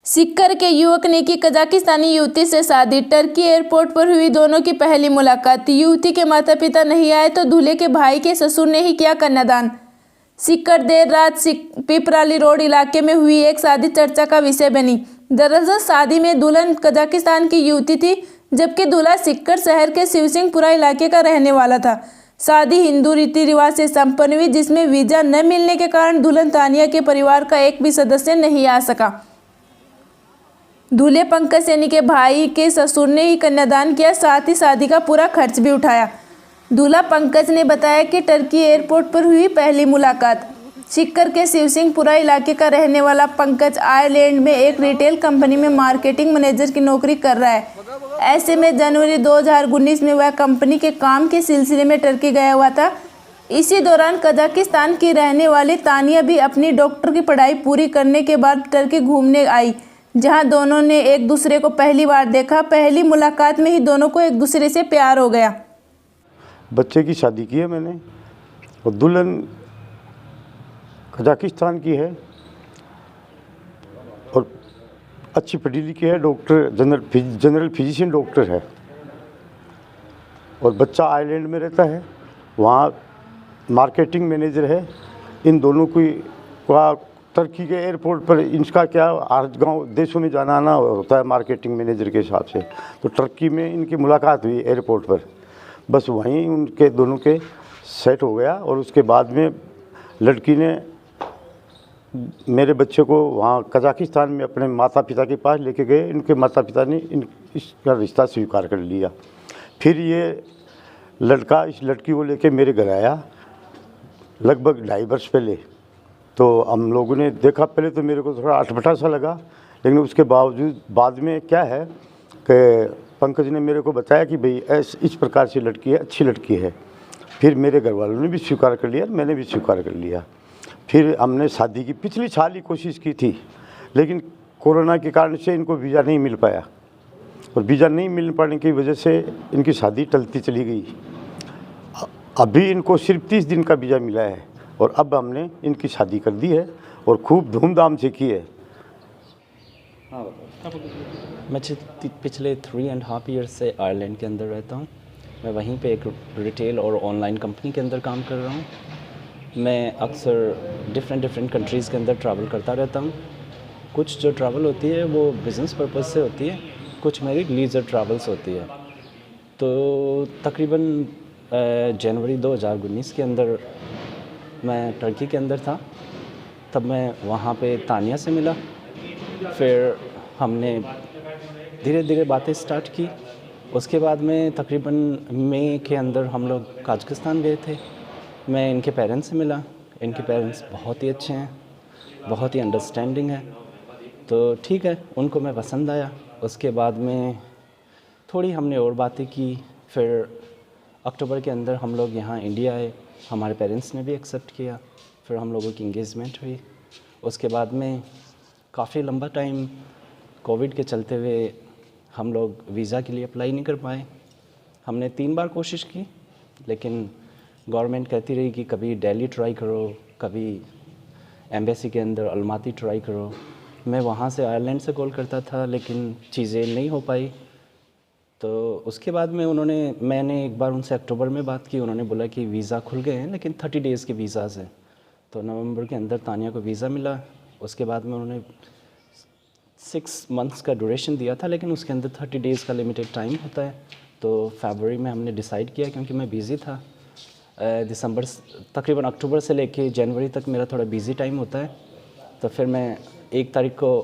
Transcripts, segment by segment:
सिक्कर के युवक ने की कजाकिस्तानी युवती से शादी। टर्की एयरपोर्ट पर हुई दोनों की पहली मुलाकात। युवती के माता पिता नहीं आए तो दूल्हे के भाई के ससुर ने ही किया कन्यादान। सिक्कर देर रात पिपराली रोड इलाके में हुई एक शादी चर्चा का विषय बनी। दरअसल शादी में दुल्हन कजाकिस्तान की युवती थी, जबकि दूल्हा सिक्कर शहर के शिवसिंहपुरा इलाके का रहने वाला था। शादी हिंदू रीति रिवाज से संपन्न हुई, जिसमें वीजा न मिलने के कारण दुल्हन तानिया के परिवार का एक भी सदस्य नहीं आ सका। दूल्हे पंकज सैनी के भाई के ससुर ने ही कन्यादान किया, साथ ही शादी का पूरा खर्च भी उठाया। दूल्हा पंकज ने बताया कि टर्की एयरपोर्ट पर हुई पहली मुलाकात। सिक्कर के शिवसिंहपुरा इलाके का रहने वाला पंकज आयरलैंड में एक रिटेल कंपनी में मार्केटिंग मैनेजर की नौकरी कर रहा है। ऐसे में जनवरी 2019 में वह कंपनी के काम के सिलसिले में टर्की गया हुआ था। इसी दौरान कजाकिस्तान की रहने वाली तानिया भी अपनी डॉक्टर की पढ़ाई पूरी करने के बाद टर्की घूमने आई, जहां दोनों ने एक दूसरे को पहली बार देखा। पहली मुलाकात में ही दोनों को एक दूसरे से प्यार हो गया। बच्चे की शादी की है मैंने, और दुल्हन कजाकिस्तान की है और अच्छी पढ़ी लिखी है, डॉक्टर जनरल फिजिशियन डॉक्टर है, और बच्चा आयरलैंड में रहता है, वहाँ मार्केटिंग मैनेजर है। इन दोनों की टर्की के एयरपोर्ट पर इनका क्या हर गांव देशों में जाना आना होता है मार्केटिंग मैनेजर के हिसाब से, तो टर्की में इनकी मुलाकात हुई एयरपोर्ट पर। बस वहीं उनके दोनों के सेट हो गया, और उसके बाद में लड़की ने मेरे बच्चे को वहाँ कजाकिस्तान में अपने माता पिता के पास लेके गए। इनके माता पिता ने इसका रिश्ता स्वीकार कर लिया। फिर ये लड़का इस लड़की को लेके मेरे घर आया लगभग 2.5 वर्ष पहले। तो हम लोगों ने देखा, पहले तो मेरे को थोड़ा अटपटा सा लगा, लेकिन उसके बावजूद बाद में क्या है कि पंकज ने मेरे को बताया कि भाई इस प्रकार से लड़की है, अच्छी लड़की है। फिर मेरे घर वालों ने भी स्वीकार कर लिया, मैंने भी स्वीकार कर लिया। फिर हमने शादी की पिछली साल ही कोशिश की थी, लेकिन कोरोना के कारण से इनको वीज़ा नहीं मिल पाया, और वीज़ा नहीं मिल पाने की वजह से इनकी शादी टलती चली गई। अभी इनको सिर्फ 30 दिन का वीज़ा मिला है, और अब हमने इनकी शादी कर दी है और खूब धूमधाम से की है। मैं पिछले 3.5 ईयर्स से आयरलैंड के अंदर रहता हूँ। मैं वहीं पे एक रिटेल और ऑनलाइन कंपनी के अंदर काम कर रहा हूँ। मैं अक्सर डिफरेंट कंट्रीज़ के अंदर ट्रैवल करता रहता हूँ। कुछ जो ट्रैवल होती है वो बिज़नेस पर्पज़ से होती है, कुछ मेरी लीजर ट्रैवल्स होती है। तो तकरीबन जनवरी 2019 के अंदर मैं टर्की के अंदर था। तब मैं वहाँ पे तानिया से मिला। फिर हमने धीरे धीरे बातें स्टार्ट की। उसके बाद में तकरीबन मई के अंदर हम लोग कजाकिस्तान गए थे। मैं इनके पेरेंट्स से मिला। इनके पेरेंट्स बहुत ही अच्छे हैं, बहुत ही अंडरस्टैंडिंग है, तो ठीक है, उनको मैं पसंद आया। उसके बाद में थोड़ी हमने और बातें की। फिर अक्टूबर के अंदर हम लोग यहाँ इंडिया आए, हमारे पेरेंट्स ने भी एक्सेप्ट किया। फिर हम लोगों की इंगेजमेंट हुई। उसके बाद में काफ़ी लंबा टाइम कोविड के चलते हुए हम लोग वीज़ा के लिए अप्लाई नहीं कर पाए। हमने 3 बार कोशिश की, लेकिन गवर्नमेंट कहती रही कि कभी दिल्ली ट्राई करो, कभी एम्बेसी के अंदर अलमाती ट्राई करो। मैं वहाँ से आयरलैंड से कॉल करता था, लेकिन चीज़ें नहीं हो पाई। तो उसके बाद में मैंने एक बार उनसे अक्टूबर में बात की। उन्होंने बोला कि वीज़ा खुल गए हैं, लेकिन 30 डेज़ के वीज़ाज़ हैं। तो नवंबर के अंदर तानिया को वीज़ा मिला। उसके बाद में उन्होंने 6 मंथ्स का ड्यूरेशन दिया था, लेकिन उसके अंदर 30 डेज़ का लिमिटेड टाइम होता है। तो फरवरी में हमने डिसाइड किया, क्योंकि मैं बिज़ी था। दिसंबर तकरीबन अक्टूबर से लेके जनवरी तक मेरा थोड़ा बिज़ी टाइम होता है। तो फिर मैं 1 तारीख को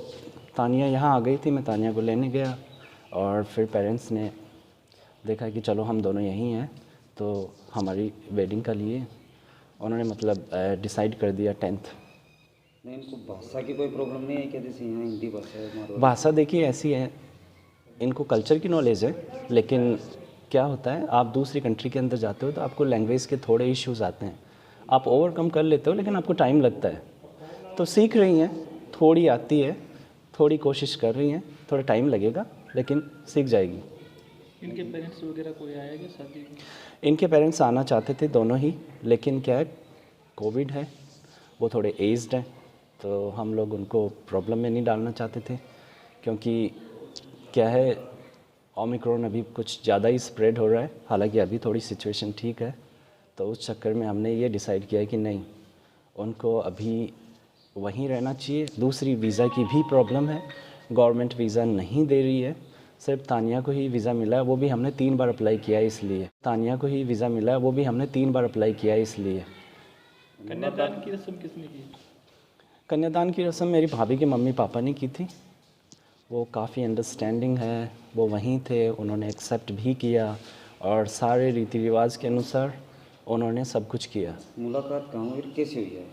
तानिया यहाँ आ गई थी। मैं तानिया को लेने गया, और फिर पेरेंट्स ने देखा कि चलो हम दोनों यहीं हैं, तो हमारी वेडिंग का लिए उन्होंने मतलब डिसाइड कर दिया 10th। नहीं, इनको भाषा की कोई प्रॉब्लम नहीं है क्या? जैसे यहाँ हिंदी भाषा भाषा देखिए ऐसी है, इनको कल्चर की नॉलेज है, लेकिन क्या होता है, आप दूसरी कंट्री के अंदर जाते हो तो आपको लैंग्वेज के थोड़े इश्यूज़ आते हैं। आप ओवरकम कर लेते हो, लेकिन आपको टाइम लगता है। तो सीख रही हैं, थोड़ी आती है, थोड़ी कोशिश कर रही हैं, थोड़ा टाइम लगेगा, लेकिन सीख जाएगी। इनके पेरेंट्स वगैरह कोई आया क्या शादी में? इनके पेरेंट्स आना चाहते थे दोनों ही, लेकिन क्या है, कोविड है, वो थोड़े एज्ड हैं, तो हम लोग उनको प्रॉब्लम में नहीं डालना चाहते थे। क्योंकि क्या है, ओमिक्रॉन अभी कुछ ज़्यादा ही स्प्रेड हो रहा है। हालांकि अभी थोड़ी सिचुएशन ठीक है, तो उस चक्कर में हमने ये डिसाइड किया कि नहीं, उनको अभी वहीं रहना चाहिए। दूसरी वीज़ा की भी प्रॉब्लम है, गवर्नमेंट वीज़ा नहीं दे रही है। सिर्फ तानिया को ही वीज़ा मिला है, वो भी हमने 3 बार अप्लाई किया है इसलिए। तानिया को ही वीज़ा मिला है, वो भी हमने 3 बार अप्लाई किया है इसलिए। कन्यादान की रस्म किसने की? कन्यादान की रस्म मेरी भाभी के मम्मी पापा ने की थी। वो काफ़ी अंडरस्टैंडिंग है, वो वहीं थे, उन्होंने एक्सेप्ट भी किया और सारे रीति रिवाज के अनुसार उन्होंने सब कुछ किया। मुलाकात कहाँ हुई और कैसे हुई है?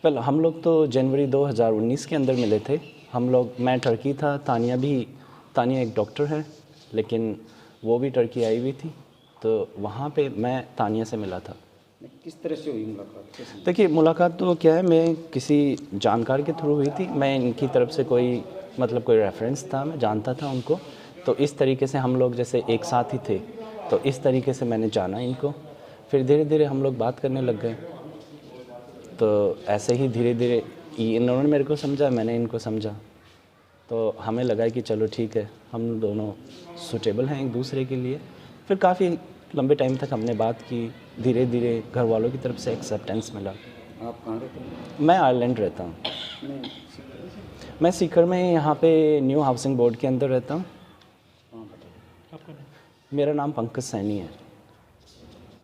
वेल, हम लोग तो जनवरी 2019 के अंदर मिले थे। हम लोग, मैं टर्की था, तानिया एक डॉक्टर है, लेकिन वो भी टर्की आई हुई थी, तो वहाँ पे मैं तानिया से मिला था। किस तरह से हुई मुलाकात? कैसे? देखिए, मुलाकात तो क्या है, मैं किसी जानकार के थ्रू हुई थी। मैं इनकी तरफ से कोई रेफरेंस था, मैं जानता था उनको, तो इस तरीके से हम लोग जैसे एक साथ ही थे, तो इस तरीके से मैंने जाना इनको। फिर धीरे धीरे हम लोग बात करने लग गए, तो ऐसे ही धीरे धीरे इन्होंने मेरे को समझा, मैंने इनको समझा, तो हमें लगा कि चलो ठीक है, हम दोनों सूटेबल हैं एक दूसरे के लिए। फिर काफ़ी लंबे टाइम तक हमने बात की, धीरे धीरे घर वालों की तरफ से एक्सेप्टेंस मिला। आप कहाँ रहते हैं? मैं आयरलैंड रहता हूँ। नहीं, मैं सीकर में यहाँ पे न्यू हाउसिंग बोर्ड के अंदर रहता हूँ। आपका नाम? मेरा नाम पंकज सैनी है।